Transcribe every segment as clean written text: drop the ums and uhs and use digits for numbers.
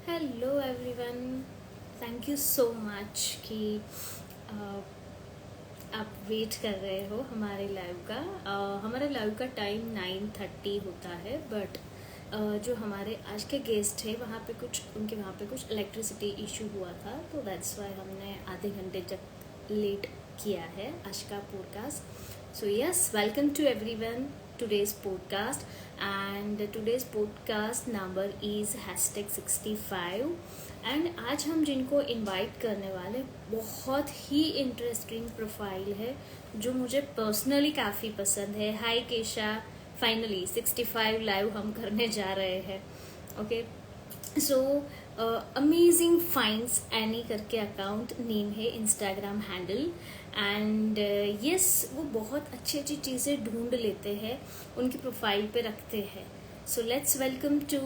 Hello everyone, thank you so much कि आप wait कर रहे हो हमारे लाइव का। हमारे लाइव का टाइम 9:30 होता है, बट जो हमारे आज के गेस्ट है वहाँ पे कुछ इलेक्ट्रिसिटी इशू हुआ था, तो दैट्स वाई हमने आधे घंटे तक लेट किया है आज का podcast. So yes, welcome to everyone today's podcast, and today's podcast number is #65। And आज हम जिनको इनवाइट करने वाले बहुत ही इंटरेस्टिंग प्रोफाइल है जो मुझे पर्सनली काफ़ी पसंद है। हाय केशा, फाइनली 65 लाइव हम करने जा रहे हैं। Okay, so amazing finds any करके अकाउंट नेम है, इंस्टाग्राम हैंडल। एंड यस, वो बहुत अच्छी अच्छी चीज़ें ढूंढ लेते हैं, उनकी प्रोफाइल पे रखते हैं। So let's welcome to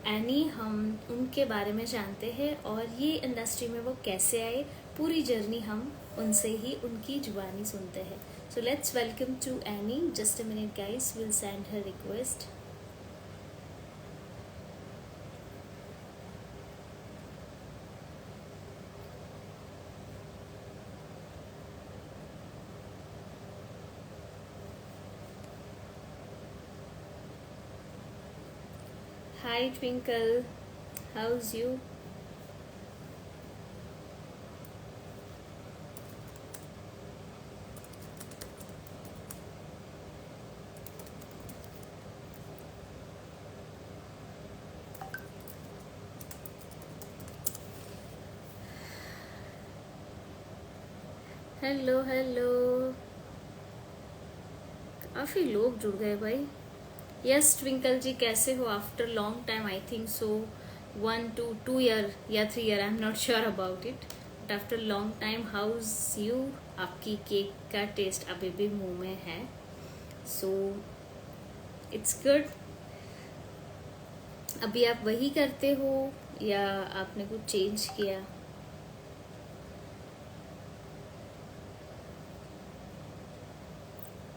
Annie. हम उनके बारे में जानते हैं और ये इंडस्ट्री में वो कैसे आए, पूरी जर्नी हम उनसे ही उनकी जुबानी सुनते हैं। So let's welcome to Annie. Just a minute guys, will send her request. Hi Twinkle, how's you? Hello hello, काफ़ी लोग जुड़ गए भाई। यस ट्विंकल जी, कैसे हो? After long time, I think so 1 to 2 year या 3 year, I am not sure about it, but after long time how's you? आपकी cake का टेस्ट अभी भी मुंह में है, सो इट्स गुड। अभी आप वही करते हो या आपने कुछ चेंज किया?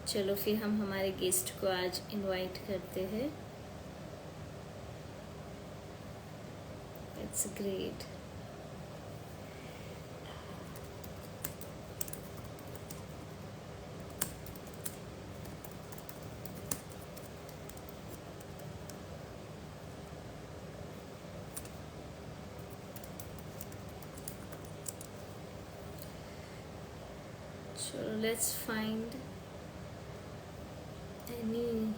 चलो फिर हम हमारे गेस्ट को आज इनवाइट करते हैं। It's great. चलो let's find Annie.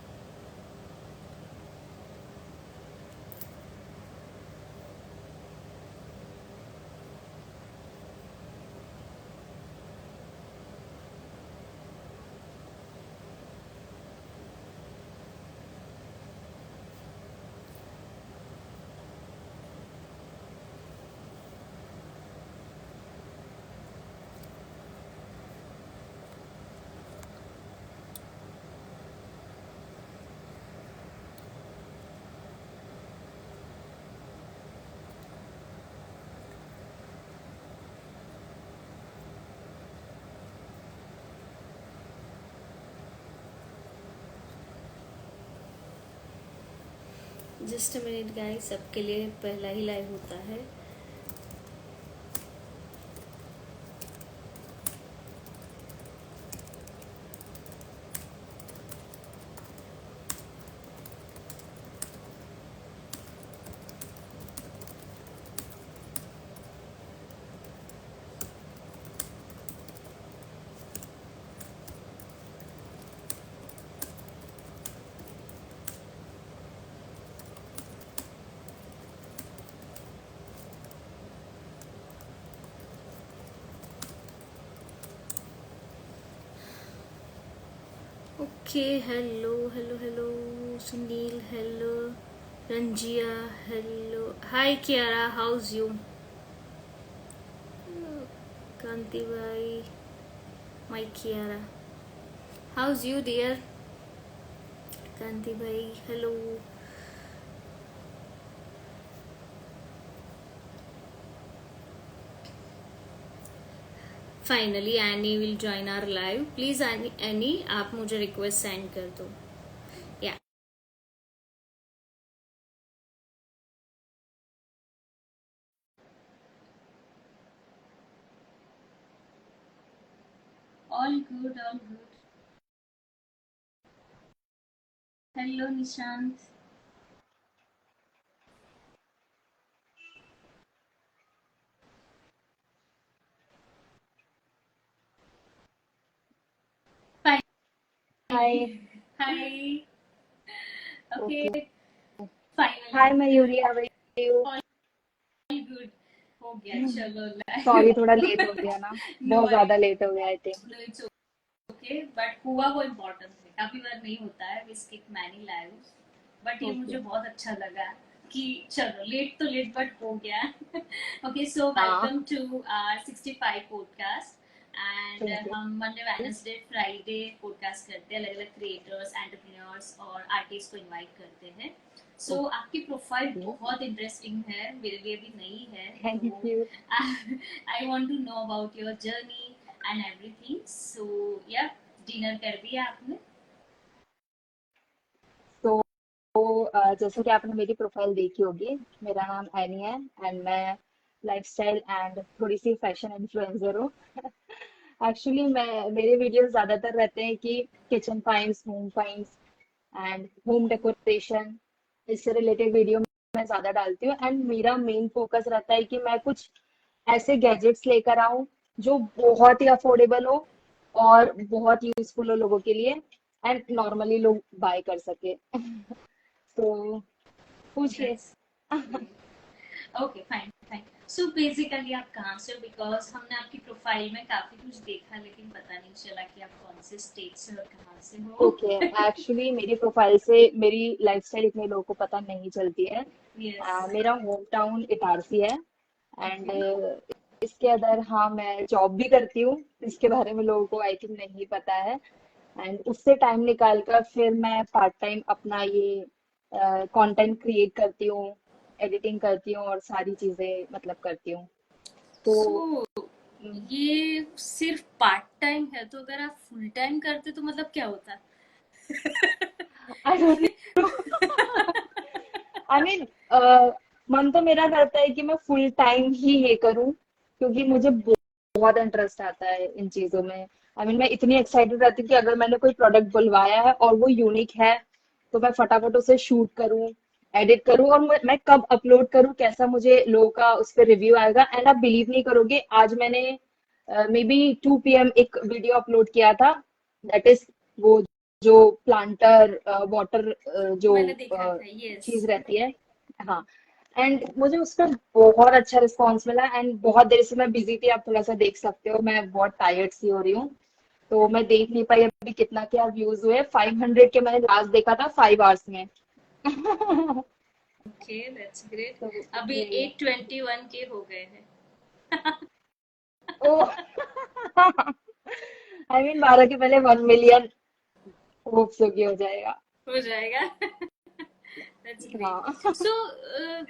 Just a minute guys, सबके लिए पहला ही लाइव होता है। Okay, hello hello hello Sunil, hello Ranjiya, hello hi Kiara, how's you? Kanti bhai, my Kiara, how's you dear? Kanti bhai, hello. Finally Annie will join our live. Please Annie, आप मुझे request send कर दो। या All good, all good. Hello, Nishant. Fine. Hi. Hi. Okay. Okay, Hi, finally. Mayuri. How are you? All good. हो गया चलो sorry, live. थोड़ा late हो गया ना. नो बहुत वरी. ज्यादा लेट हो गया I think. No it's okay, but हुआ वो इम्पोर्टेंट है. काफी बार नहीं होता है, we skip many lives, but ये ओके. मुझे बहुत अच्छा लगा कि चलो लेट तो लेट बट हो गया. ओके, सो हाँ. Welcome to our 65 podcast. And thank you. हम मंडे वेडनेसडे फ्राइडे पॉडकास्ट करते हैं, अलग अलग क्रिएटर्स एंटरप्रेन्योर्स और आर्टिस्ट को इनवाइट करते हैं. सो आपकी प्रोफाइल ओके. बहुत इंटरेस्टिंग है, मेरे लिए भी नई है, थैंक तो you. I want to know about your journey and everything. So yeah, dinner कर दिया आपने? तो जैसे कि आपने मेरी प्रोफाइल देखी होगी, मेरा नाम एनी है एंड मैं लाइफस्टाइल एंड थोड़ी सी फैशन इन्फ्लुएंसर हूँ. एक्चुअली मैं मेरे वीडियोस ज्यादातर रहते हैं कि kitchen finds, home finds and home decoration, इससे रिलेटेड वीडियो मैं ज्यादा डालती हूँ. एंड मेरा मेन फोकस रहता है कि मैं कुछ ऐसे गैजेट्स लेकर आऊं जो बहुत ही अफोर्डेबल हो और बहुत यूजफुल हो लोगों के लिए, एंड नॉर्मली लोग बाय कर सके. तो पूछिए. That's great. Okay, fine fine. So basically आप कहाँ से हो? बिकॉज हमने आपकी प्रोफाइल में काफी कुछ देखा, लेकिन पता नहीं चला कि आप कौन से स्टेट से और कहाँ से हो. ओके. एक्चुअली मेरी प्रोफाइल से मेरी लाइफस्टाइल इतने लोगों को पता नहीं चलती है. यस. मेरा होम टाउन इटारसी है. And okay. इसके अदर हाँ, मैं जॉब भी करती हूँ. इसके बारे में लोगों को आई थिंक नहीं पता है. एंड उससे टाइम निकाल कर फिर मैं पार्ट टाइम अपना ये कंटेंट क्रिएट करती हूँ, एडिटिंग करती हूँ और सारी चीजें मतलब करती हूँ. तो सो ये सिर्फ पार्ट टाइम है, तो अगर आप फुल टाइम करते तो मतलब क्या होता? I don't know. I mean मन तो मेरा करता है कि मैं फुल टाइम ही ये करूं, क्योंकि मुझे बहुत इंटरेस्ट आता है इन चीजों में. मैं इतनी एक्साइटेड रहती हूँ कि अगर मैंने कोई प्रोडक्ट बुलवाया है और वो यूनिक है, तो मैं फटाफट उसे शूट करूं, एडिट करूं और मैं कब अपलोड करूं, कैसा मुझे लोगों का उस पर रिव्यू आएगा. एंड आप बिलीव नहीं करोगे, आज मैंने मे बी 2 PM एक वीडियो अपलोड किया था. दैट इज वो जो प्लांटर वाटर जो मैंने देखा था, यस. चीज रहती है. हाँ. एंड मुझे उसका बहुत अच्छा रिस्पॉन्स मिला. एंड बहुत देर से मैं बिजी थी, आप थोड़ा सा देख सकते हो, मैं बहुत टायर्ड सी हो रही हूँ. तो मैं देख नहीं पाई अभी कितना क्या व्यूज हुए. 500 के मैंने लास्ट देखा था 5 आवर्स में. Okay, that's great. तो अभी यही है. 821 के हो गए हैं. ओ. 12 के पहले 1 मिलियन होप सो कि हो जाएगा. हो जाएगा. That's great. हाँ. सो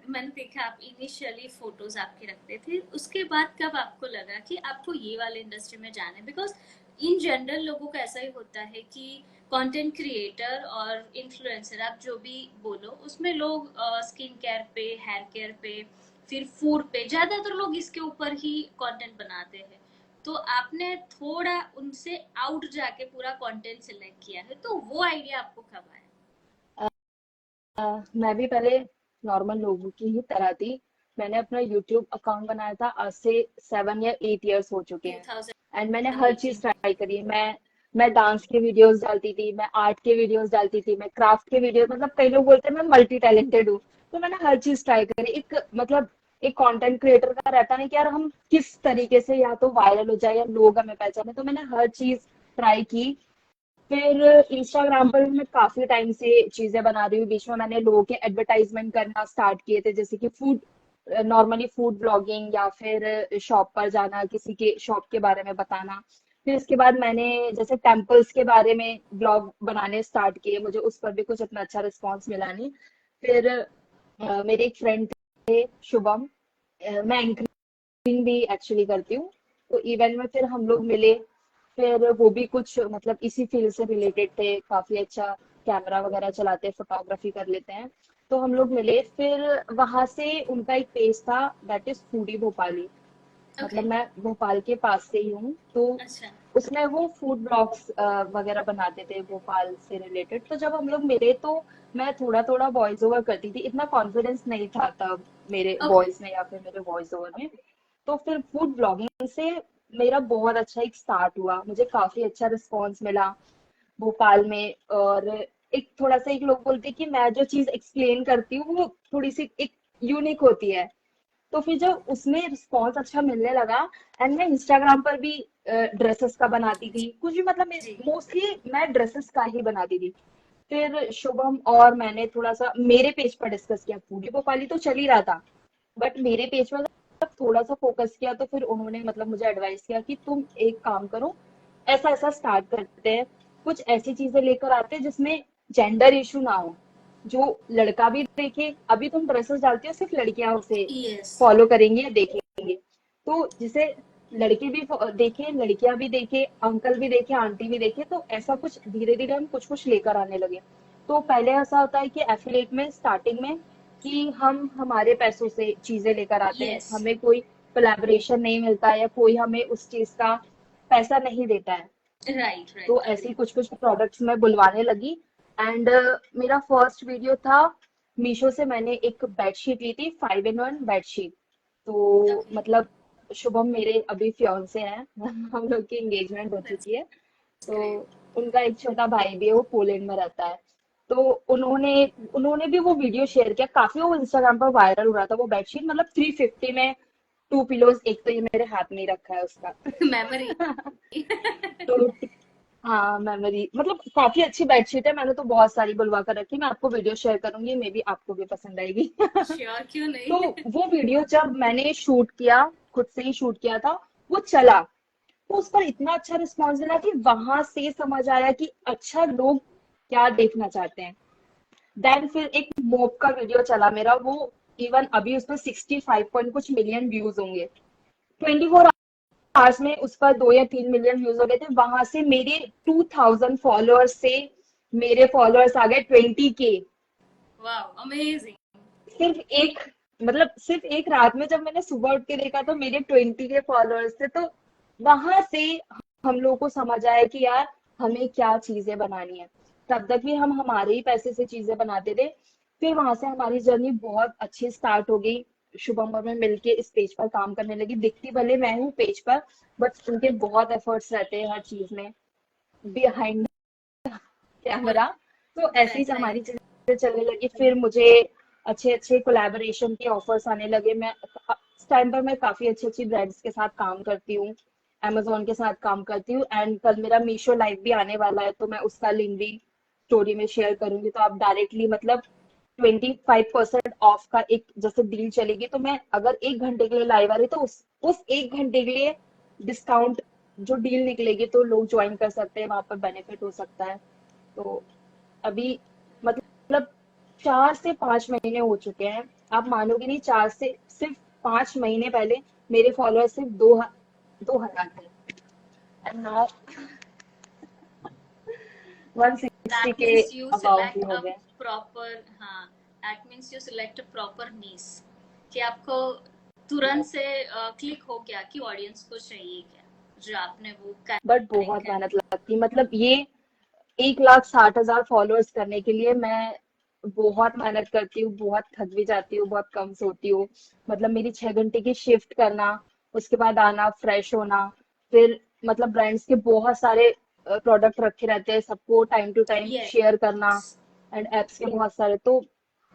मैंने देखा आप इनिशियली फोटोज आपके रखते थे, उसके बाद कब आपको लगा कि आपको ये वाले इंडस्ट्री में जाना है? बिकॉज इन जनरल लोगों का ऐसा ही होता है कि कंटेंट क्रिएटर और इन्फ्लुएंसर, आप जो भी बोलो, उसमें लोग स्किन केयर पे, हेयर केयर पे, फिर फूड पे, ज्यादातर लोग इसके ऊपर ही कंटेंट बनाते हैं. तो आपने थोड़ा उनसे आउट जाके पूरा कंटेंट सिलेक्ट किया है, तो वो आइडिया आपको कब आया? मैं भी पहले नॉर्मल लोगों की ही तरह थी. मैंने अपना यूट्यूब अकाउंट बनाया था, आज से 7 या 8 इयर्स हो चुके हैं. एंड मैंने हर चीज 2018. ट्राई करी है. मैं डांस के वीडियोस डालती थी, मैं आर्ट के वीडियोस डालती थी, मैं क्राफ्ट के वीडियो, मतलब कई लोग बोलते हैं मैं मल्टी टैलेंटेड हूँ. तो मैंने हर चीज ट्राई करी. एक मतलब एक कंटेंट क्रिएटर का रहता नहीं कि यार हम किस तरीके से या तो वायरल हो जाए या लोग हमें पहचाने. तो मैंने हर चीज ट्राई की. फिर इंस्टाग्राम पर भी मैं काफी टाइम से चीजें बना रही हूँ. बीच में मैंने लोगों के एडवर्टाइजमेंट करना स्टार्ट किए थे, जैसे कि फूड, नॉर्मली फूड ब्लॉगिंग या फिर शॉप पर जाना, किसी के शॉप के बारे में बताना. फिर इसके बाद मैंने जैसे टेम्पल्स के बारे में ब्लॉग बनाने स्टार्ट किए. मुझे उस पर भी कुछ इतना अच्छा रिस्पॉन्स मिला नहीं. फिर मेरे एक फ्रेंड थे, शुभम. मैं एंकरिंग भी एक्चुअली करती हूँ. तो इवेंट में फिर हम लोग मिले. फिर वो भी कुछ मतलब इसी फील्ड से रिलेटेड थे, काफी अच्छा कैमरा वगैरह चलाते हैं, फोटोग्राफी कर लेते हैं. तो हम लोग मिले. फिर वहां से उनका एक पेज था, that is foodie Bhopali. Okay. मतलब मैं भोपाल के पास से ही हूँ. तो अच्छा. उसमें वो फूड ब्लॉग्स वगैरह बनाते थे भोपाल से रिलेटेड। तो जब हम लोग मिले तो मैं थोड़ा थोड़ा वॉइस ओवर करती थी, इतना कॉन्फिडेंस नहीं था तब मेरे ओके। वॉइस में या फिर मेरे वॉइस ओवर में। तो फिर फूड ब्लॉगिंग से मेरा बहुत अच्छा एक स्टार्ट हुआ, मुझे काफी अच्छा रिस्पॉन्स मिला भोपाल में। और एक थोड़ा सा एक लोग बोलते हैं कि मैं जो चीज एक्सप्लेन करती हूँ वो थोड़ी सी एक यूनिक होती है। तो फिर जब उसमें रिस्पॉन्स अच्छा मिलने लगा, एंड मैं इंस्टाग्राम पर भी ड्रेसेस का बनाती थी कुछ भी, मतलब जी। मोस्टली मैं ड्रेसेस का ही बनाती थी। फिर शुभम और मैंने थोड़ा सा मेरे पेज पर डिस्कस किया, फूडी भोपाली तो चल ही रहा था, बट मेरे पेज पर जब थोड़ा सा फोकस किया तो फिर उन्होंने मतलब मुझे एडवाइस किया कि तुम एक काम करो, ऐसा ऐसा स्टार्ट करते हैं, कुछ ऐसी चीजें लेकर आते हैं जिसमें जेंडर इशू ना हो, जो लड़का भी देखे। अभी तुम ड्रेसेस डालती हो सिर्फ लड़कियां उसे यस। फॉलो करेंगे या देखेंगे, तो जिसे लड़के भी देखे, लड़कियां भी देखे, अंकल भी देखे, आंटी भी देखे, तो ऐसा कुछ धीरे धीरे हम कुछ कुछ लेकर आने लगे। तो पहले ऐसा होता है कि एफिलिएट में स्टार्टिंग में कि हम हमारे पैसों से चीजें लेकर आते हैं, यस। हमें कोई कोलैबोरेशन नहीं मिलता है या कोई हमें उस चीज का पैसा नहीं देता है। राइट, तो राइट, ऐसे ही अग्री। कुछ कुछ प्रोडक्ट्स मैं बुलवाने लगी। एंड मेरा फर्स्ट वीडियो था, मीशो से मैंने एक बेडशीट ली थी, 5 in 1 बेडशीट। तो ओके। मतलब शुभम मेरे अभी फियांसे हैं हम लोग की एंगेजमेंट हो दैट्स चुकी है। तो ग्रेट। उनका एक छोटा भाई भी है, वो पोलैंड में रहता है। तो उन्होंने उन्होंने भी वो वीडियो शेयर किया, काफी वो इंस्टाग्राम पर वायरल हो रहा था वो बेडशीट, मतलब 350 में 2 पिलोज, एक तो ये मेरे हाथ में ही रखा है उसका मेमोरी। तो हाँ मेमोरी, मतलब काफी अच्छी बेडशीट है, मैंने तो बहुत सारी बुलवा कर रखी, मैं आपको वीडियो शेयर करूंगी, मे बी आपको भी पसंद आएगी श्योर, क्यों तो नहीं। वो वीडियो जब मैंने शूट किया, खुद से ही शूट किया था, वो चला, तो उस पर इतना अच्छा रिस्पॉन्स मिला कि वहां से समझ आया कि अच्छा लोग क्या देखना चाहते हैं। देन फिर एक मोप का वीडियो चला मेरा, वो इवन अभी उस पर 65 पॉइंट कुछ मिलियन व्यूज होंगे। 24 में उस पर 2 या 3 मिलियन व्यूज हो गए थे, वहां से मेरे 2000 फॉलोअर्स से मेरे फॉलोअर्स आ गए 20K। Wow, amazing. सिर्फ एक, मतलब सिर्फ एक रात में जब मैंने सुबह उठ के देखा तो मेरे 20K फॉलोअर्स थे। तो वहां से हम लोगों को समझ आया कि यार हमें क्या चीजें बनानी है। तब तक भी हम हमारे ही पैसे से चीजें बनाते थे। फिर वहां से हमारी जर्नी बहुत अच्छी स्टार्ट हो गई, शुभम और मैं मिलके इस पेज पर काम करने लगी। दिखती भले मैं हूँ पेज पर, बट उनके बहुत एफर्ट्स रहते हैं हर चीज में बिहाइंड कैमरा। तो ऐसे ही हमारी राइट। चीजें चलने लगी, फिर मुझे अच्छे अच्छे कोलैबोरेशन के ऑफर्स आने लगे। मैं इस टाइम पर मैं काफी अच्छी अच्छी ब्रांड्स के साथ काम करती हूँ, amazon के साथ काम करती हूँ। एंड कल मेरा मीशो लाइव भी आने वाला है, तो मैं उसका लिंक भी स्टोरी में शेयर करूंगी, तो आप डायरेक्टली मतलब 25% ऑफ का एक जैसे डील चलेगी, तो मैं अगर 1 घंटे के लिए लाइव आ रही तो उस 1 घंटे के लिए डिस्काउंट जो डील निकलेगी तो लोग ज्वाइन कर सकते हैं, वहां पर बेनिफिट हो सकता है। तो अभी मतलब 4 से 5 महीने हो चुके हैं, आप मानोगे नहीं, 4 से सिर्फ 5 महीने पहले मेरे फॉलोअर सिर्फ 2,000 थे, and now 160 that K means you about भी सिलेक्ट हो अ गए। प्रॉपर, हाँ, that means you select a proper niche, कि आपको तुरंत से क्लिक हो गया कि ऑडियंस को चाहिए क्या, जो आपने वो बट कनेक्ट बहुत कर मेहनत दिया। लगती, मतलब ये 1,60,000 फॉलोअर्स करने के लिए मैं बहुत मेहनत करती हूँ, बहुत थक भी जाती हूँ, बहुत कम सोती हूँ। मतलब मेरी 6 घंटे की शिफ्ट करना, उसके बाद आना, फ्रेश होना, फिर मतलब ब्रांड्स के बहुत सारे प्रोडक्ट रखे रहते हैं, सबको टाइम टू टाइम शेयर करना, यस। एंड एप्स के बहुत सारे, तो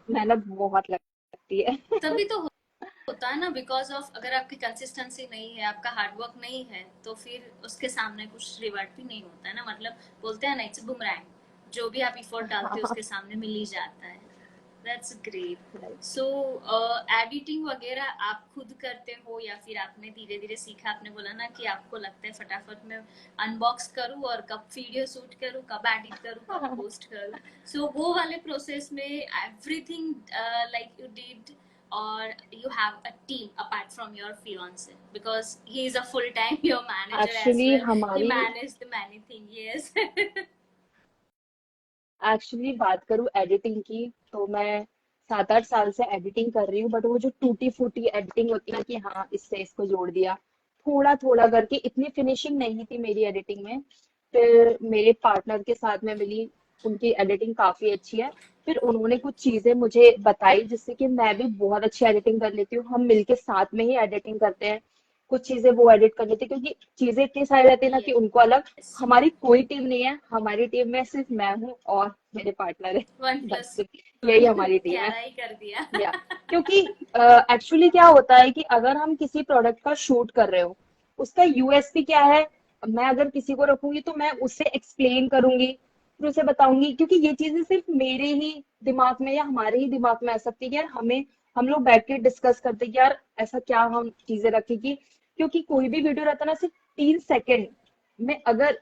मेहनत बहुत लगती है तभी तो होता है ना, बिकॉज ऑफ अगर आपकी कंसिस्टेंसी नहीं है, आपका हार्डवर्क नहीं है, तो फिर उसके सामने कुछ रिवर्ट भी नहीं होता है ना। मतलब बोलते हैं ना, इट्स बुमरैंग, जो भी आप इफोर्ट डालते हो हाँ उसके सामने मिल ही जाता है। That's great. right. So editing वगैरह आप खुद करते हो या फिर आपने धीरे धीरे सीखा? आपने बोला ना कि आपको लगता है फटाफट मैं अनबॉक्स करूँ और कब वीडियो शूट करूँ, कब एडिट करूँ, कब पोस्ट करूँ। सो वो वाले प्रोसेस में everything like you did, or you have a team apart from your fiance, because he is a full time your manager as actually well, he हमारी managed the many things, yes। Actually बात करूँ editing की, तो मैं 7-8 साल से editing कर रही हूँ, बट वो जो टूटी फूटी एडिटिंग होती है ना कि हाँ इससे इसको जोड़ दिया, थोड़ा थोड़ा करके, इतनी फिनिशिंग नहीं थी मेरी एडिटिंग में। फिर मेरे पार्टनर के साथ में मिली, उनकी एडिटिंग काफी अच्छी है। फिर उन्होंने कुछ चीजें मुझे बताई जिससे कि मैं भी बहुत अच्छी एडिटिंग कर लेती हूँ। हम मिलके साथ में ही एडिटिंग करते हैं। कुछ चीजें वो एडिट कर लेती है, क्योंकि चीजें इतनी सारी रहती है ना कि उनको अलग। यस, हमारी कोई टीम नहीं है, हमारी टीम में सिर्फ मैं हूँ और मेरे पार्टनर है। वन बस प्लस सिर्फ यही हमारी टीम है। 11 ही कर दिया। या क्योंकि एक्चुअली क्या होता है कि अगर हम किसी प्रोडक्ट का शूट कर रहे हो, उसका यूएसपी क्या है, मैं अगर किसी को रखूंगी तो मैं उससे एक्सप्लेन करूंगी, फिर उसे बताऊंगी, क्योंकि ये चीजें सिर्फ मेरे ही दिमाग में या हमारे ही दिमाग में आ सकती है कि यार हमें, हम लोग बैठ के डिस्कस करते हैं कि यार ऐसा क्या हम चीजें रखें। क्योंकि कोई भी वीडियो रहता है ना, सिर्फ 3 सेकंड में अगर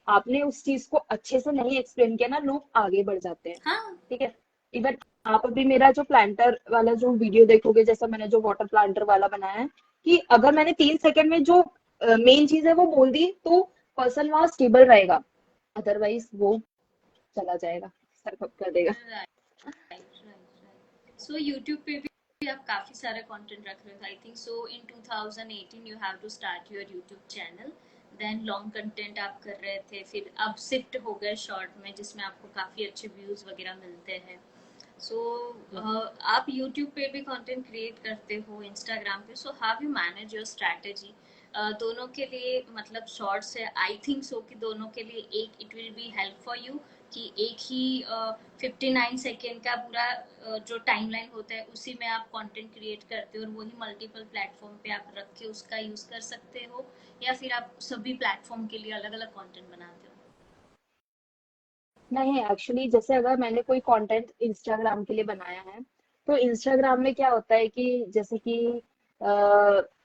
आपने उस चीज को अच्छे से नहीं एक्सप्लेन किया ना, लोग आगे बढ़ जाते हैं। हाँ, ठीक है। इवन आप अभी मेरा जो प्लांटर वाला जो वीडियो देखोगे, जैसा मैंने जो वाटर प्लांटर वाला बनाया है, कि अगर मैंने 3 सेकंड में जो मेन चीज है वो बोल दी, तो पर्सन वहां स्टेबल रहेगा, अदरवाइज वो चला जाएगा, सरकअप कर देगा। Right, right, right. So YouTube पे भी आप काफी सारे कंटेंट रख रहे हो। I think so in 2018 you have to start your YouTube channel. Then long content आप कर रहे थे, फिर अब शिफ्ट हो गए शॉर्ट में, जिसमें आपको काफी अच्छे व्यूज वगैरह मिलते हैं। सो आप यूट्यूब पे भी कंटेंट क्रिएट करते हो, इंस्टाग्राम पे। So how you manage your strategy दोनों के लिए? मतलब शॉर्ट्स है, आई थिंक सो कि दोनों के लिए एक it will be help for you कि एक ही 59 सेकेंड का पूरा जो टाइमलाइन होता है उसी में आप कंटेंट क्रिएट करते हो, और वही मल्टीपल प्लेटफॉर्म पे आप रख के उसका यूज कर सकते हो, या फिर आप सभी प्लेटफॉर्म के लिए अलग अलग कंटेंट बनाते हो? नहीं, एक्चुअली जैसे अगर मैंने कोई कंटेंट इंस्टाग्राम के लिए बनाया है, तो इंस्टाग्राम में क्या होता है कि जैसे कि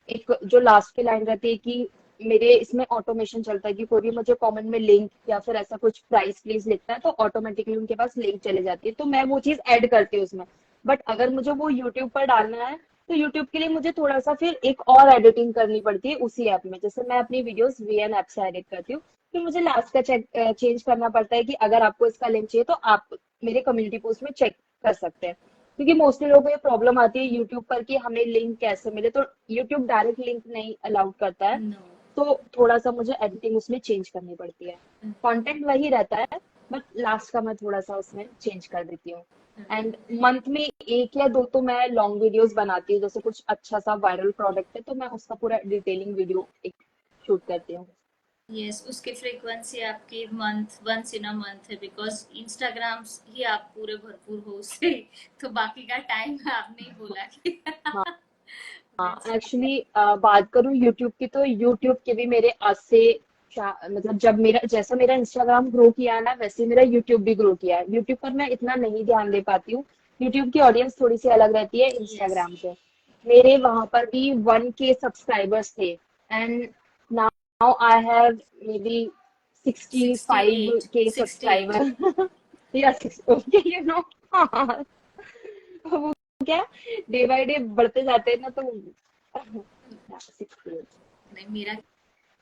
एक जो लास्ट की लाइन रहती है कि मेरे इसमें ऑटोमेशन चलता है कि कोई भी मुझे कमेंट में लिंक या फिर ऐसा कुछ प्राइस प्लीज लिखता है, तो ऑटोमेटिकली उनके पास लिंक चले जाती है, तो मैं वो चीज ऐड करती हूँ उसमें। बट अगर मुझे वो यूट्यूब पर डालना है, तो यूट्यूब के लिए मुझे थोड़ा सा फिर एक और एडिटिंग करनी पड़ती है उसी ऐप में। जैसे मैं अपनी वीडियोस वीएन ऐप से एडिट करती हूँ, फिर मुझे लास्ट का चेक चेंज करना पड़ता है कि अगर आपको इसका लिंक चाहिए तो आप मेरे कम्युनिटी पोस्ट में चेक कर सकते हैं। क्योंकि मोस्टली लोगों को ये प्रॉब्लम आती है यूट्यूब पर कि हमें लिंक कैसे मिले, तो यूट्यूब डायरेक्ट लिंक नहीं अलाउड करता है। नो। तो थोड़ा सा मुझे एडिटिंग उसमें चेंज करनी पड़ती है। कंटेंट वही रहता है, बट लास्ट का मैं थोड़ा सा उसमें चेंज कर देती हूँ। एंड मंथ में एक या दो तो मैं लॉन्ग वीडियोस बनाती हूँ, जैसे कुछ अच्छा सा वायरल प्रोडक्ट है तो मैं उसका पूरा डिटेलिंग वीडियो एक शूट करती हूँ। यस, उसकी फ्रीक्वेंसी आपकी month once in a month है, बिकॉज इंस्टाग्राम ही आप पूरे भरपूर हो उससे। तो बाकी का टाइम आपने ही बोला कि हाँ। हाँ, That's एक्चुअली बात करूँ यूट्यूब की, तो यूट्यूब के भी मेरे आज से मतलब जब मेरा जैसा मेरा इंस्टाग्राम ग्रो किया है ना, वैसे मेरा यूट्यूब भी ग्रो किया है। यूट्यूब पर मैं इतना नहीं ध्यान दे पाती हूँ, यूट्यूब की ऑडियंस थोड़ी सी अलग रहती है यस, इंस्टाग्राम से। मेरे वहां पर भी 1K सब्सक्राइबर्स थे, and now I have may be 68, 65K 68। Subscriber. या ओके, वो क्या, डे बाय डे बढ़ते जाते हैं ना, तो 68। नहीं, मेरा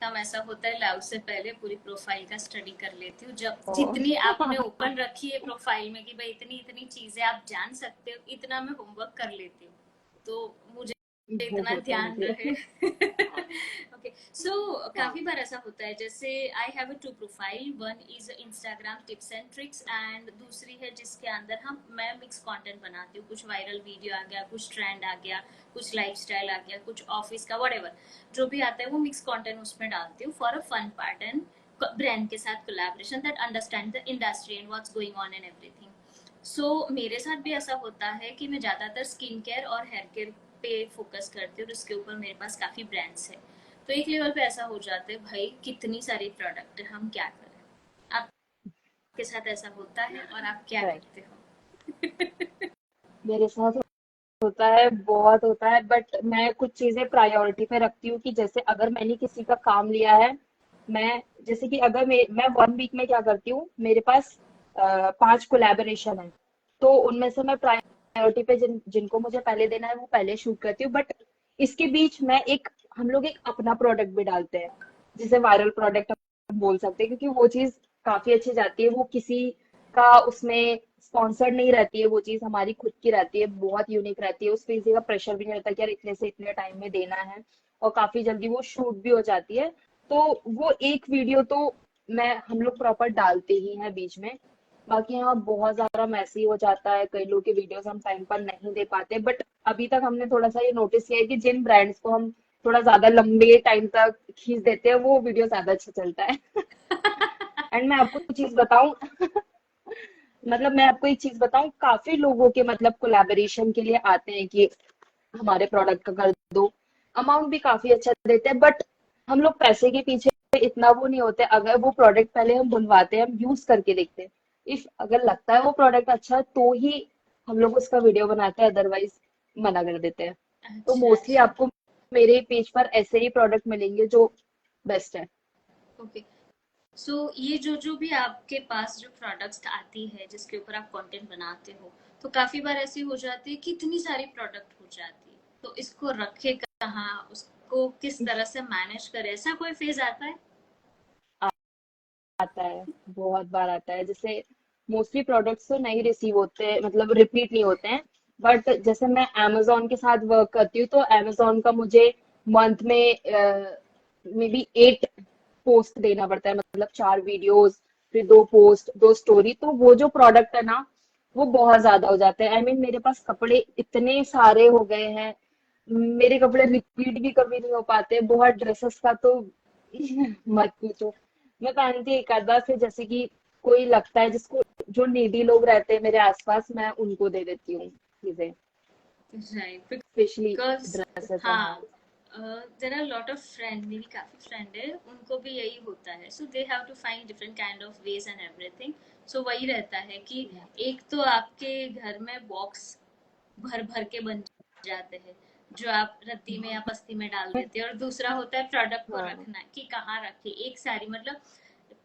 काम ऐसा होता है, लाइव से पहले पूरी प्रोफाइल का स्टडी कर लेती हूँ। जब ओ। जितनी आपने ओपन रखी है प्रोफाइल में कि भाई इतनी इतनी चीजें आप जान सकते हो, इतना मैं होमवर्क कर लेती हूँ, तो मुझे इतना बहुत ध्यान थैंक रहे। यू। ओके, सो हाँ। काफी बार ऐसा होता है, जैसे I have a two profile, one is Instagram tips and tricks, and दूसरी है जिसके अंदर हम मैं मिक्स कंटेंट बनाती हूँ। कुछ वायरल वीडियो आ गया, कुछ ट्रेंड आ गया, कुछ लाइफस्टाइल आ गया, कुछ ऑफिस का, व्हाटएवर जो भी आता है वो मिक्स कंटेंट उसमें डालती हूँ for a fun part, and brand के साथ collaboration that understand the industry and what's going on and everything. So मेरे साथ भी ऐसा होता है कि मैं ज़्यादातर स्किन केयर और हेयर केयर पे फोकस करती हूँ, और उसके ऊपर मेरे पास काफ़ी ब्रांड्स हैं। तो एक लेवल पे ऐसा हो जाता है, भाई कितनी सारी प्रोडक्ट है, हम क्या करें? आपके साथ ऐसा होता है और आप क्या राइट। करते हो? मेरे साथ होता है, बहुत होता है, बट मैं कुछ चीजें प्रायोरिटी पे रखती हूँ कि जैसे अगर मैंने किसी का काम लिया है, मैं जैसे कि अगर मैं 1 वीक में क्या करती हूँ, मेरे पास 5 कोलैबोरेशन है, तो उनमें से मैं प्रायोरिटी पे जिनको मुझे पहले देना है वो पहले शूट करती हूँ। बट इसके बीच मैं एक हम लोग एक अपना प्रोडक्ट भी डालते हैं, जिसे वायरल प्रोडक्ट हम बोल सकते हैं, क्योंकि वो चीज काफी अच्छी जाती है। वो किसी का उसमें स्पॉन्सर्ड नहीं रहती है, वो चीज हमारी खुद की रहती है, बहुत यूनिक रहती है, उस पे किसी का प्रेशर भी नहीं रहता कि यार इतने से इतने टाइम में देना है, और काफी जल्दी वो शूट भी हो जाती है। तो वो एक वीडियो तो मैं हम लोग प्रॉपर डालते ही हैं बीच में। बाकी हाँ, बहुत ज्यादा मैसी हो जाता है, कई लोग के वीडियोस हम टाइम पर नहीं दे पाते, बट अभी तक हमने थोड़ा सा ये नोटिस किया है कि जिन ब्रांड्स को हम थोड़ा ज्यादा लंबे टाइम तक खींच देते हैं, वो वीडियो ज्यादा अच्छा चलता है। एंड मैं आपको एक चीज बताऊं, मतलब मैं आपको एक चीज बताऊं, काफी लोगों के मतलब कोलैबोरेशन के लिए आते हैं कि हमारे प्रोडक्ट का कर दो, अमाउंट भी काफी अच्छा देते हैं, बट हम लोग पैसे के पीछे इतना वो नहीं होते। अगर वो प्रोडक्ट पहले हम बुलवाते हैं, हम यूज करके देखते हैं, इफ अगर लगता है वो प्रोडक्ट अच्छा है तो ही हम लोग उसका वीडियो बनाते हैं, अदरवाइज मना कर देते हैं। तो अच्छा मोस्टली अच्छा। आपको मेरे पेज पर ऐसे ही प्रोडक्ट मिलेंगे जो बेस्ट है। ओके। सो ये जो जो भी आपके पास जो प्रोडक्ट्स आती है जिसके ऊपर आप कंटेंट बनाते हो, तो काफी बार ऐसी हो जाती है कि इतनी सारी प्रोडक्ट हो जाती है, तो इसको रखे कहाँ, उसको किस तरह से मैनेज करे, ऐसा कोई फेज आता है? आता है, बहुत बार आता है। जैसे मोस्टली प्रोडक्ट्स तो नहीं रिसीव होते, मतलब रिपीट नहीं होते हैं, बट जैसे मैं amazon के साथ वर्क करती हूँ, तो amazon का मुझे मंथ में मे बी 8 पोस्ट देना पड़ता है, मतलब 4 वीडियोस, फिर 2 पोस्ट, 2 स्टोरी। तो वो जो प्रोडक्ट है ना, वो बहुत ज्यादा हो जाते हैं। आई मीन मेरे पास कपड़े इतने सारे हो गए हैं, मेरे कपड़े रिपीट भी कभी नहीं हो पाते, बहुत ड्रेसेस का तो मत पूछो। मैं पहनती एक आध बार, फिर जैसे कि कोई लगता है जिसको, जो नीडी लोग रहते हैं मेरे आसपास, मैं उनको दे देती हूँ चीजें, right, specially because dresses and हाँ, all. There are lot of friend, मेरी काफी फ्रेंड है, उनको भी यही होता है, so they have to find different kind of ways and everything. So वही रहता है कि एक तो आपके घर में बॉक्स भर भर के बन जाते हैं जो आप रद्दी में या पस्ती में डाल देते हैं, और दूसरा होता है प्रोडक्ट को हाँ, रखना कि कहाँ रखे, एक सारी मतलब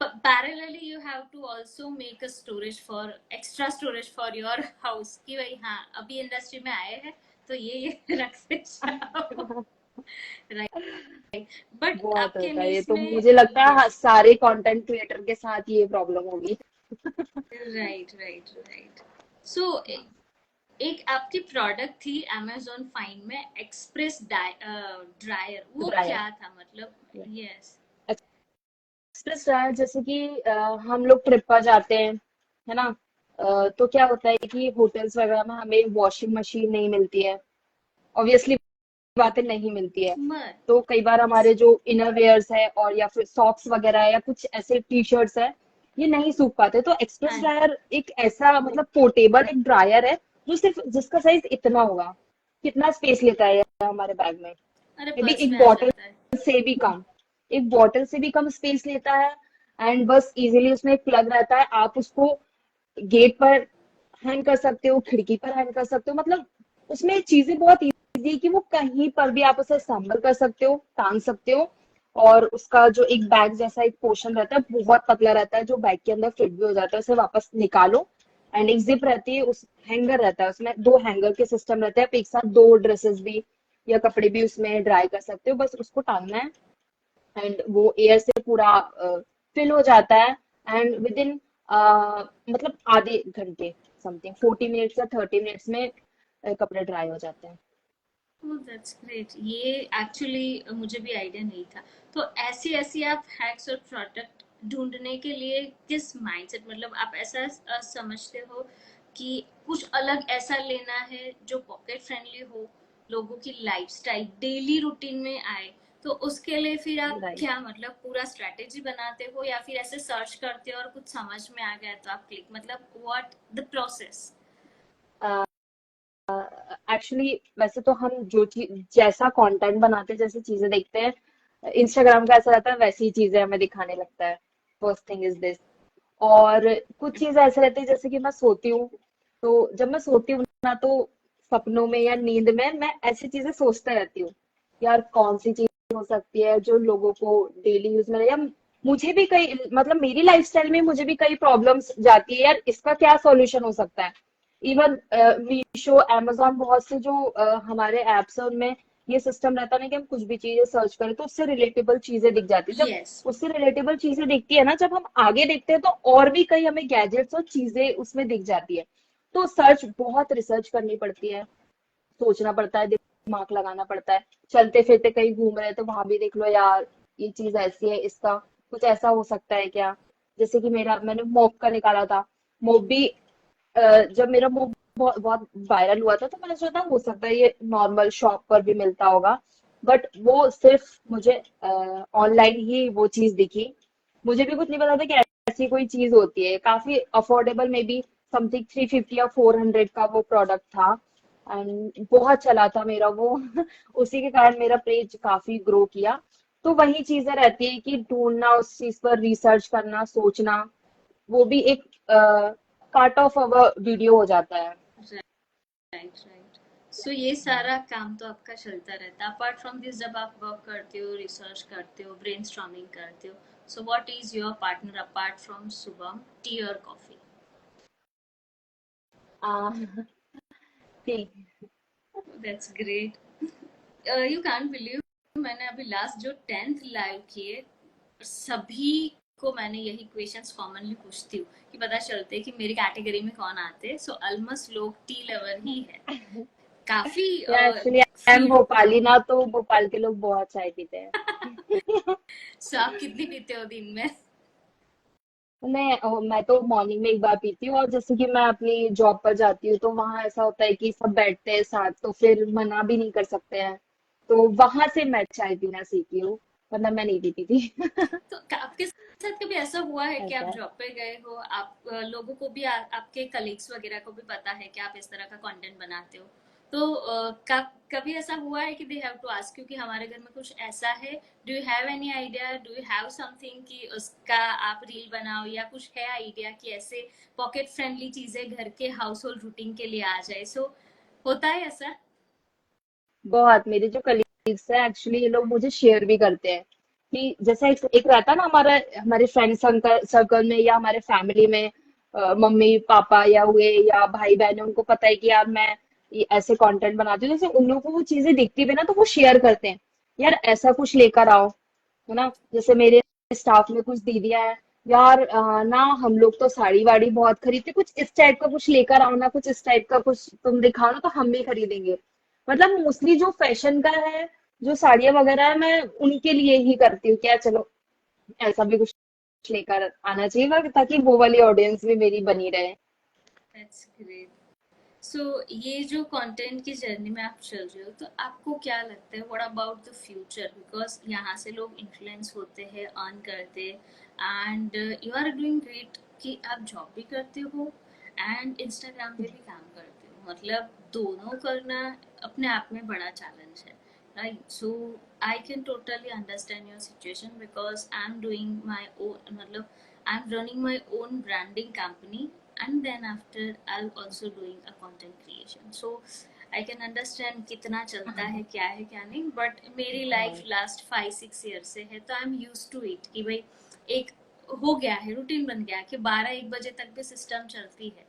parallelly you have to also make a storage for extra storage for your house, कि भाई हाँ अभी इंडस्ट्री में आए हैं तो ये रख से जाओ। राइट। बट बहुत आपके होता है ये नीस तो, में, मुझे लगता है यस, सारे कंटेंट क्रिएटर के साथ ये प्रॉब्लम होगी। Right right right. सो एक आपकी प्रोडक्ट थी amazon फाइन में, एक्सप्रेस ड्रायर, वो ड्रायर, क्या था मतलब? यस। एक्सप्रेस ड्रायर, जैसे कि हम लोग ट्रिप पर जाते हैं, है ना, तो क्या होता है कि होटल्स वगैरह में हमें वॉशिंग मशीन नहीं मिलती है, ऑब्वियसली बातें नहीं मिलती है। मत। तो कई बार हमारे जो इनर वेयर्स है और या फिर सॉक्स वगैरह है या कुछ ऐसे टी शर्ट्स है, ये नहीं सूख पाते। तो एक्सप्रेस हाँ। ड्रायर एक ऐसा मतलब पोर्टेबल एक ड्रायर है, जो सिर्फ जिसका साइज इतना होगा, कितना स्पेस लेता है ये हमारे बैग में, अरे मे बी पर्स एक में आ बॉटल जाता है। से भी कम, एक बॉटल से भी कम स्पेस लेता है। एंड बस इजीली उसमें एक प्लग रहता है, आप उसको गेट पर हैंग कर सकते हो, खिड़की पर हैंग कर सकते हो, मतलब उसमें चीजें बहुत इजी है कि वो कहीं पर भी आप उसे असेंबल कर सकते हो, टांग सकते हो। और उसका जो एक बैग जैसा एक पोर्शन रहता है, बहुत पतला रहता है, जो बैग के अंदर फिट भी हो जाता है, उसे वापस निकालो। एंड एक जिप रहती है, उस हैंगर रहता है, उसमें 2 हैंगर के सिस्टम रहते हैं, आप एक साथ 2 ड्रेसेस भी या कपड़े भी उसमें ड्राई कर सकते हो, बस उसको टांगना है। एंड वो एयर से पूरा फिल हो जाता है। एंड विद इन मतलब आधे घंटे, समथिंग 40 मिनट्स या 30 मिनट्स में कपड़े ड्राई हो जाते हैं। ओह दैट्स ग्रेट, ये एक्चुअली मुझे भी आइडिया नहीं था। तो ऐसी ऐसी आप हैक्स और प्रोडक्ट ढूंढने के लिए किस माइंडसेट, मतलब आप ऐसा समझते हो कि कुछ अलग ऐसा लेना है जो पॉकेट फ्रेंडली हो, लोगों की लाइफस्टाइल डेली रूटीन में आए, तो उसके लिए फिर आप राइट। क्या मतलब पूरा स्ट्रेटेजी बनाते हो, या फिर ऐसे सर्च करते हो और कुछ समझ में आ गया तो आप क्लिक, मतलब व्हाट द प्रोसेस? एक्चुअली वैसे तो हम जो चीज जैसा कंटेंट बनाते हैं, जैसी चीजें देखते हैं, इंस्टाग्राम का ऐसा रहता है, वैसी चीजें हमें दिखाने लगता है। First thing is this. और कुछ चीजें ऐसे रहती है, जैसे कि मैं सोती हूँ, तो जब मैं सोती हूँ ना, तो सपनों में या नींद में मैं ऐसी चीजें सोचते रहती हूँ, यार कौन सी चीज हो सकती है जो लोगों को डेली यूज में, या मुझे भी कई, मतलब मेरी लाइफस्टाइल में मुझे भी कई प्रॉब्लम्स जाती है, यार इसका क्या सॉल्यूशन हो सकता है। इवन मीशो, amazon, बहुत से जो हमारे एप्स है उनमें ये सिस्टम रहता है ना कि हम कुछ भी चीजें सर्च करें तो उससे रिलेटेबल चीजें दिख जाती है। जब यस। उससे रिलेटेबल चीजें दिखती है ना, जब हम आगे देखते हैं तो और भी कई हमें गैजेट्स और चीजें उसमें दिख जाती है। तो सर्च, बहुत रिसर्च करनी पड़ती है, सोचना पड़ता है, दिमाग लगाना पड़ता है। चलते फिरते कहीं घूम रहे हैं तो वहां भी देख लो यार, ये चीज ऐसी है, इसका कुछ ऐसा हो सकता है क्या। जैसे कि मैंने मोब का निकाला था। मोब भी जब मेरा मोब बहुत बहुत वायरल हुआ था तो मैंने सोचा हो सकता है ये नॉर्मल शॉप पर भी मिलता होगा। बट वो सिर्फ मुझे ऑनलाइन ही वो चीज दिखी। मुझे भी कुछ नहीं पता था कि ऐसी कोई चीज होती है। काफी अफोर्डेबल, मे बी समथिंग 350 या 400 का वो प्रोडक्ट था। एंड बहुत चला था मेरा वो। उसी के कारण मेरा पेज काफी ग्रो किया। तो वही चीजें रहती है कि ढूंढना, उस चीज पर रिसर्च करना, सोचना, वो भी एक पार्ट ऑफ अवर वीडियो हो जाता है। Right, right. सो ये सारा काम तो आपका चलता रहता है अपार्ट फ्रॉम दिस, जब आप वर्क करते हो, रिसर्च करते हो, ब्रेनस्टॉर्मिंग करते हो। So what is your partner apart from Shubham, T और कॉफी? आ, ठीक। That's great. You can believe, मैंने अभी लास्ट जो 10th लाइव किए, सभी को मैंने यही क्वेश्चंस कॉमनली पूछती हूँ कि पता चलते कि मेरी कैटेगरी में कौन आते हैं। सो ऑलमोस्ट लोग टी लवर ही है काफी। या actually I am feel Bhopali ना, तो भोपाल के लोग बहुत चाय पीते हैं। सो आप कितनी पीते हो दिन में? मैं तो मॉर्निंग में एक बार पीती हूँ, और जैसे कि मैं अपनी जॉब पर जाती हूँ तो वहां ऐसा होता है कि सब बैठते हैं साथ, तो फिर मना भी नहीं कर सकते हैं। तो वहां से मैं चाय पीना सीखी हूँ, वरना मैं नहीं पीती थी। तो आपके साथ कभी ऐसा हुआ है कि ऐसा आप है। जॉब पे गए हो, आप लोगों को भी आपके कलीग्स वगैरह को भी पता है कि आप इस तरह का कंटेंट बनाते हो, तो कभी ऐसा हुआ है कि they have to ask you कि हमारे घर में कुछ ऐसा है, do you have any idea, do you have something कि उसका आप रील बनाओ, या कुछ है आइडिया कि ऐसे पॉकेट फ्रेंडली चीजें घर के हाउस होल्ड रूटीन के लिए आ जाए? सो होता है ऐसा? बहुत, मेरे जो कलीग्स हैं एक्चुअली ये लोग मुझे शेयर भी करते हैं कि जैसे एक रहता है ना हमारा, हमारे फ्रेंड सर्कल में या हमारे फैमिली में, मम्मी पापा या हुए या भाई बहन है, उनको पता है कि यार मैं ये ऐसे कंटेंट बनाती हूँ, जैसे उन लोगों को वो चीजें दिखती भी ना तो वो शेयर करते हैं, यार ऐसा कुछ लेकर आओ, है ना। जैसे मेरे स्टाफ में कुछ दीदियां हैं, यार ना हम लोग तो साड़ी वाड़ी बहुत खरीदते, कुछ इस टाइप का कुछ लेकर आओ ना, कुछ इस टाइप का कुछ तुम दिखाओ ना तो हम भी खरीदेंगे। मतलब मोस्टली जो फैशन का है, जो साड़ियाँ वगैरह है, मैं उनके लिए ही करती हूँ, क्या चलो ऐसा भी कुछ लेकर आना चाहिए ताकि वो वाली ऑडियंस भी मेरी बनी रहे। That's great. सो ये जो कंटेंट की जर्नी में आप चल रहे हो, तो आपको क्या लगता है, what about the future? Because यहाँ से लोग इन्फ्लुएंस होते हैं, अर्न करते हैं, and you are doing great कि आप जॉब भी करते हो एंड इंस्टाग्राम पे भी काम करते हो, मतलब दोनों करना अपने आप में बड़ा चैलेंज है, right? So I can totally understand your situation because I am doing my own, मतलब I am running my own branding company, and then after I'll also doing a content creation, so I can understand कितना चलता है, क्या नहीं, but मेरी life हाँ। Last 5-6 year से है, तो I am use to it कि भाई एक हो गया है, रूटीन बन गया कि 12-1 बजे तक भी सिस्टम चलती है,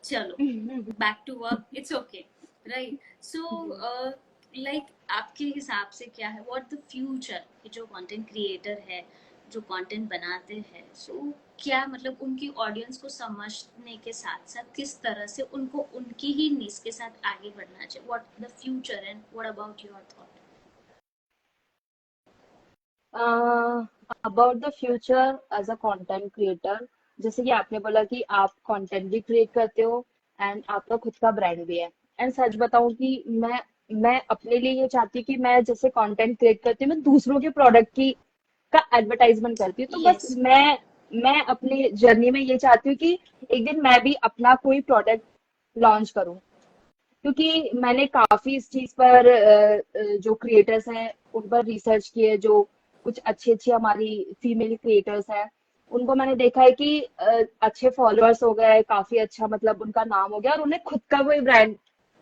चलो back to work, it's okay, right? So like आपके हिसाब से क्या है, व्हाट द फ्यूचर कि जो कंटेंट क्रिएटर है, जो कंटेंट बनाते हैं, सो क्या मतलब उनकी ऑडियंस को समझने के साथ साथ किस तरह से उनको उनकी ही नीड्स के साथ आगे बढ़ना चाहिए, what the future and what about your thought? About the future as a content creator, जैसे कि आपने बोला कि आप कंटेंट भी क्रिएट करते हो एंड आपका खुद का ब्रांड भी है। एंड सच बताऊं कि मैं अपने लिए ये चाहती हूँ कि मैं जैसे कंटेंट क्रिएट करती हूँ, मैं दूसरों के प्रोडक्ट की का एडवर्टाइजमेंट करती हूँ। तो बस यस। मैं अपने जर्नी में ये चाहती हूँ कि एक दिन मैं भी अपना कोई प्रोडक्ट लॉन्च करूँ, क्योंकि मैंने काफी इस चीज पर जो क्रिएटर्स हैं उन पर रिसर्च की है, जो कुछ अच्छी अच्छी हमारी फीमेल क्रिएटर्स हैं, उनको मैंने देखा है कि अच्छे फॉलोअर्स हो गए, काफी अच्छा मतलब उनका नाम हो गया और उन्हें खुद का कोई ब्रांड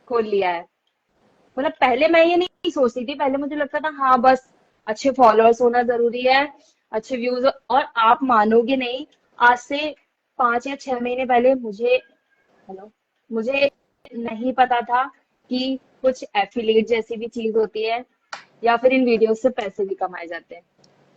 खोल लिया है। मतलब पहले मैं ये नहीं सोचती थी, पहले मुझे लगता था हाँ बस अच्छे फॉलोअर्स होना जरूरी है, अच्छे व्यूज। और आप मानोगे नहीं, आज से 5 या 6 महीने पहले हेलो मुझे नहीं पता था कि कुछ एफिलिएट जैसी भी चीज होती है, या फिर इन वीडियोस से पैसे भी कमाए जाते हैं।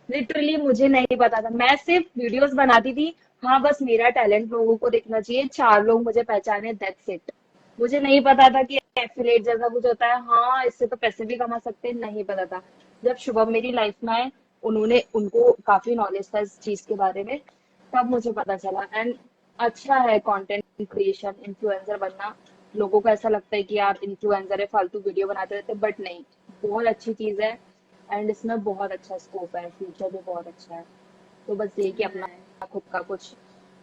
लिटरली मुझे नहीं पता था, मैं सिर्फ वीडियोस बनाती थी। हाँ, बस मेरा टैलेंट लोगों को दिखना चाहिए, 4 लोग मुझे पहचाने, दैट्स इट। मुझे नहीं पता था कि एफिलिएट जैसा कुछ होता है, हाँ इससे तो पैसे भी कमा सकते हैं, नहीं पता था। जब शुभम मेरी लाइफ में आए, उन्होंने उनको काफी नॉलेज था इस चीज के बारे में, तब मुझे पता चला। एंड अच्छा है कंटेंट क्रिएशन, इन्फ्लुएंसर बनना। लोगों को ऐसा लगता है कि यार इन्फ्लुएंसर है, फालतू वीडियो बनाते रहते, बट नहीं, बहुत अच्छी चीज है। एंड इसमें बहुत अच्छा स्कोप है, फ्यूचर भी बहुत अच्छा है। तो बस ये कि अपना Right. खुद का कुछ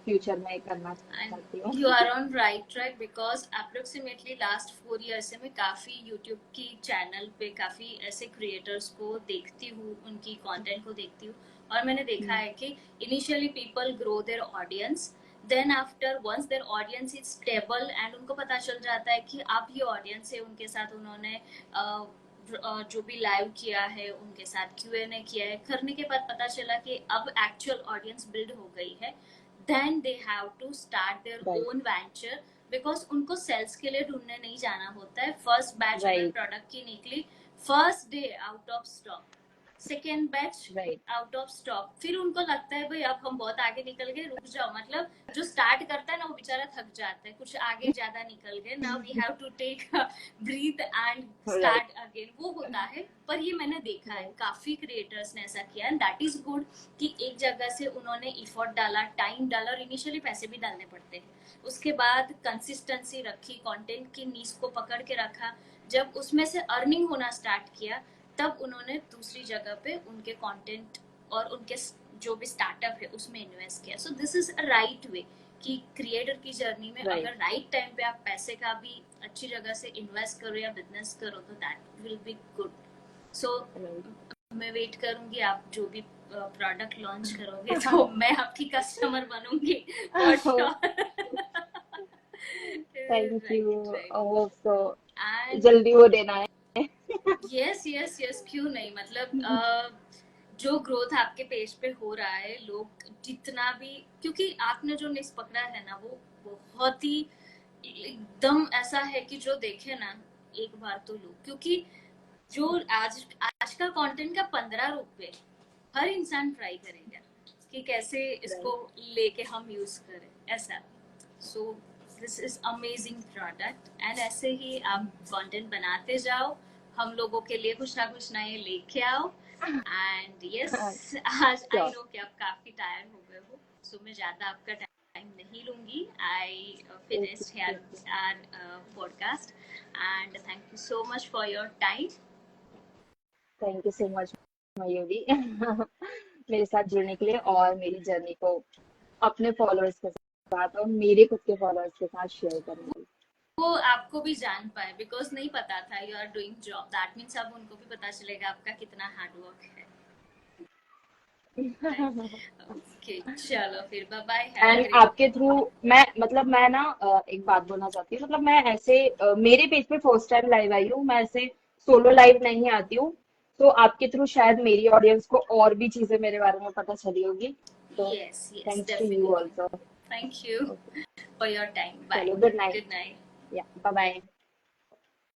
फ्यूचर में करना And चाहती you are हूँ। on right track because approximately last 4 years से मैं काफ़ी YouTube की चैनल पे काफ़ी ऐसे क्रिएटर्स को देखती हूँ, उनकी कंटेंट को देखती हूँ, और मैंने देखा है कि initially people grow their audience, then after once their audience is stable and उनको पता चल जाता है कि अब ये ऑडियंस है, उनके साथ उन्होंने जो भी लाइव किया है, उनके साथ Q&A किया है, करने के बाद पता चला कि अब एक्चुअल ऑडियंस बिल्ड हो गई है, then they have to start their right, own venture because उनको सेल्स के लिए ढूंढने नहीं जाना होता है। फर्स्ट बैच अगर राइट, प्रोडक्ट की निकली, first day out of stock, second batch right, out of stock, फिर उनको लगता है भाई अब हम बहुत आगे निकल गए, रुक जाओ। मतलब जो स्टार्ट करता है ना, वो बेचारा थक जाता है, कुछ आगे ज्यादा निकल गए, now we have to take breath and right, start again, वो होता है। पर ये मैंने देखा है राइट, काफी क्रिएटर्स ने ऐसा किया, एंड दैट इज गुड कि एक जगह से उन्होंने इफर्ट डाला, टाइम डाला, और इनिशियली पैसे भी डालने पड़ते हैं, उसके बाद कंसिस्टेंसी रखी, कंटेंट की नीज को पकड़ के रखा, जब उसमें से अर्निंग होना स्टार्ट किया, तब उन्होंने दूसरी जगह पे उनके कंटेंट और उनके जो भी स्टार्टअप है उसमें इन्वेस्ट किया। So this is a right way कि क्रिएटर की जर्नी में राइट, अगर राइट टाइम पे आप पैसे का भी अच्छी जगह से इन्वेस्ट करो या बिजनेस करो, तो that will be good. So right. मैं वेट करूंगी, आप जो भी प्रोडक्ट लॉन्च करोगे तो मैं आपकी कस्टमर बनूंगी for sure. Thank you. Right, right. Hope so and जल्दी वो देना है। यस यस यस, क्यों नहीं, मतलब जो ग्रोथ आपके पेज पे हो रहा है, लोग जितना भी, क्योंकि आपने जो निश पकड़ा है ना, वो बहुत ही एकदम ऐसा है कि जो देखे ना एक बार तो लो, क्योंकि जो आज आज का कंटेंट का 15 रुपए हर इंसान ट्राई करेगा कि कैसे इसको राइट, लेके हम यूज करें, ऐसा। So this is amazing product, and ऐसे ही आप कंटेंट बनाते जाओ, हम लोगों के लिए कुछ ना कुछ नए लेके आओ। एंड यस, आज आई श्योर। नो कि आप काफी टायर्ड हो गए हो, सो मैं ज्यादा आपका टाइम नहीं लूंगी। I okay, finished thank you, our podcast, and thank you so much for your time. Thank you so much Mayuri. मेरे साथ जुड़ने के लिए और मेरी जर्नी को अपने फॉलोअर्स के साथ और मेरे खुद के फॉलोअर्स के साथ शेयर करने के लिए। वो आपको भी जान पाए, बिकॉज नहीं पता था you are doing job, that means अब उनको भी पता चलेगा आपका कितना हार्ड वर्क है। राइट, ओके, चलो फिर bye bye, have a and great. आपके थ्रू मैं मतलब मैं ना एक बात बोलना चाहती हूँ, मतलब मैं ऐसे मेरे पेज पे फर्स्ट टाइम लाइव आई हूँ, मैं ऐसे सोलो लाइव नहीं आती हूँ। तो आपके थ्रू शायद मेरी ऑडियंस को और भी चीजें मेरे बारे में पता चली होगी। तो yes yes, thanks to you definitely. Also. Thank you okay, for your time, bye, चलो, good night. Good night. Yeah bye bye.